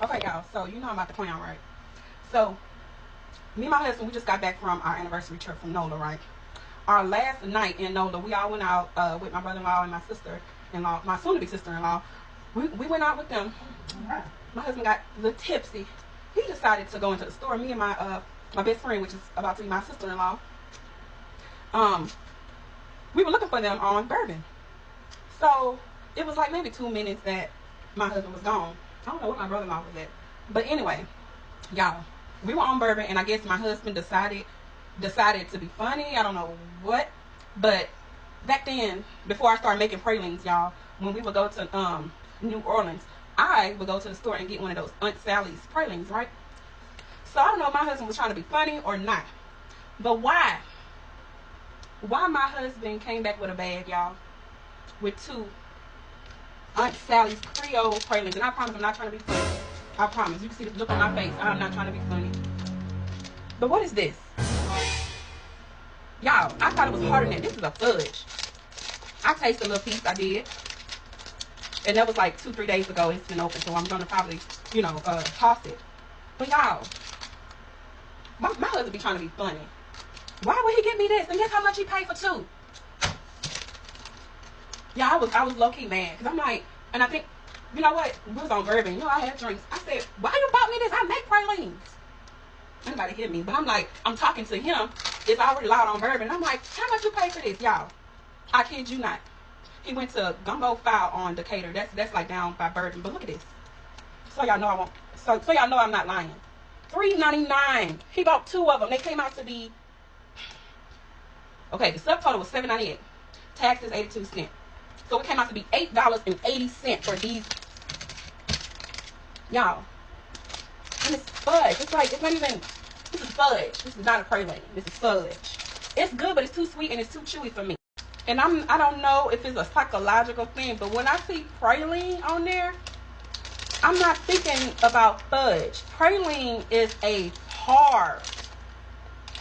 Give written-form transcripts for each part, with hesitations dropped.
Okay, y'all. So you know I'm about to clown, right? So me and my husband, we just got back from our anniversary trip from NOLA, right? Our last night in NOLA, we all went out with my brother-in-law and my sister-in-law, my soon-to-be sister-in-law. We went out with them. My husband got a little tipsy. He decided to go into the store. Me and my best friend, which is about to be my sister-in-law, we were looking for them on Bourbon. So it was like maybe 2 minutes that my husband was gone. I don't know what my brother-in-law was at. But anyway, y'all, we were on Bourbon, and I guess my husband decided to be funny. I don't know what. But back then, before I started making pralines, y'all, when we would go to New Orleans, I would go to the store and get one of those Aunt Sally's pralines, right? So I don't know if my husband was trying to be funny or not. But why? Why my husband came back with a bag, y'all, with 2 Aunt Sally's Creole pralines. And I promise I'm not trying to be funny. I promise. You can see the look on my face. I'm not trying to be funny. But what is this? Y'all, I thought it was harder than that. This is a fudge. I tasted a little piece. I did. And that was like 2-3 days ago. It's been open. So I'm going to probably, toss it. But y'all, my husband be trying to be funny. Why would he get me this? And guess how much he paid for 2? Yeah, I was low-key mad. Because I'm like, and I think, you know what? We was on Bourbon. I had drinks. I said, why you bought me this? I make pralines. Anybody hit me. But I'm like, I'm talking to him. It's already loud on Bourbon. I'm like, how much you pay for this, y'all? I kid you not. He went to Gumbo Fowl on Decatur. That's like down by Bourbon. But look at this. So y'all know I won't. So y'all know I'm not lying. $3.99. He bought 2 of them. They came out to be, okay, the subtotal was $7.98. Taxes 82 cents. So it came out to be $8.80 for these. Y'all. And it's fudge. It's like, it's not even, this is fudge. This is not a praline. This is fudge. It's good, but it's too sweet and it's too chewy for me. And I don't know if it's a psychological thing, but when I see praline on there, I'm not thinking about fudge. Praline is a hard,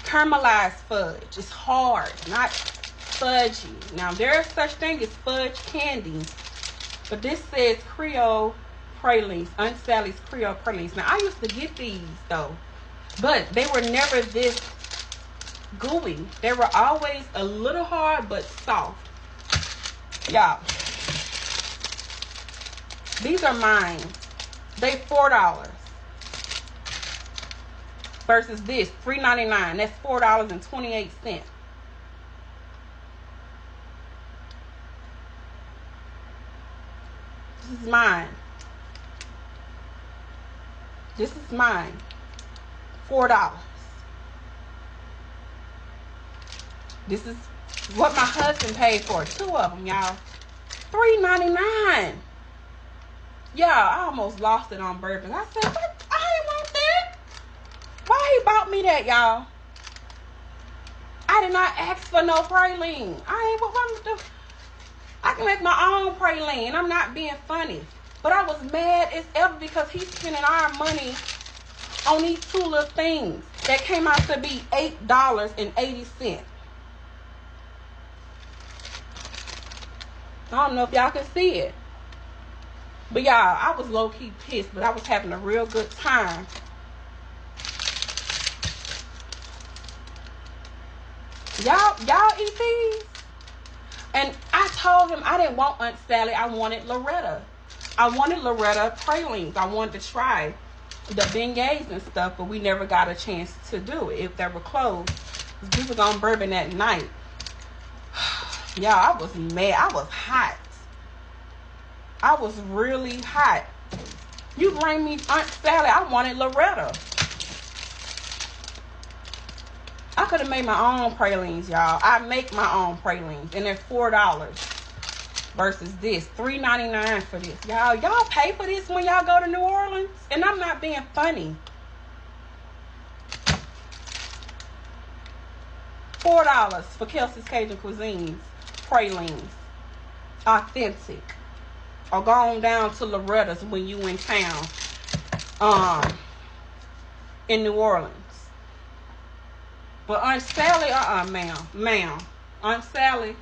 caramelized fudge. It's hard, not fudgy. Now, there is such thing as fudge candy, but this says Creole pralines, Aunt Sally's Creole pralines. Now, I used to get these, though, but they were never this gooey. They were always a little hard, but soft. Y'all, these are mine. They $4 versus this $3.99. That's $4.28. This is mine. This is mine. $4. This is what my husband paid for. 2 of them, y'all. $3.99. Yeah, I almost lost it on Bourbon. I said, what? I ain't want that. Why he bought me that, y'all? I did not ask for no praline. I ain't what to do. I can make my own praline. I'm not being funny. But I was mad as ever because he's spending our money on these 2 little things that came out to be $8.80. I don't know if y'all can see it. But y'all, I was low-key pissed, but I was having a real good time. Y'all eat these? And I told him I didn't want Aunt Sally. I wanted Loretta. I wanted Loretta pralines. I wanted to try the beignets and stuff, but we never got a chance to do it if they were closed. We was on Bourbon that night. Y'all, I was mad. I was hot. I was really hot. You bring me Aunt Sally. I wanted Loretta. I could have made my own pralines, y'all. I make my own pralines, and they're $4 versus this $3.99 for this. Y'all pay for this when y'all go to New Orleans, and I'm not being funny. $4 for Kelsey's Cajun Cuisines pralines, authentic. Or go on down to Loretta's when you in town, in New Orleans. But Aunt Sally, ma'am. Aunt Sally,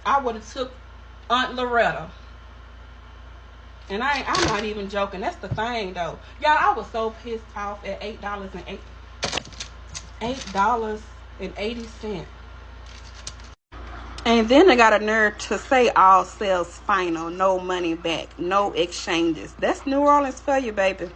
I would have took Aunt Loretta. And I'm not even joking. That's the thing, though. Y'all, I was so pissed off at $8.80. And then they got a nerve to say all sales final, no money back, no exchanges. That's New Orleans for you, baby.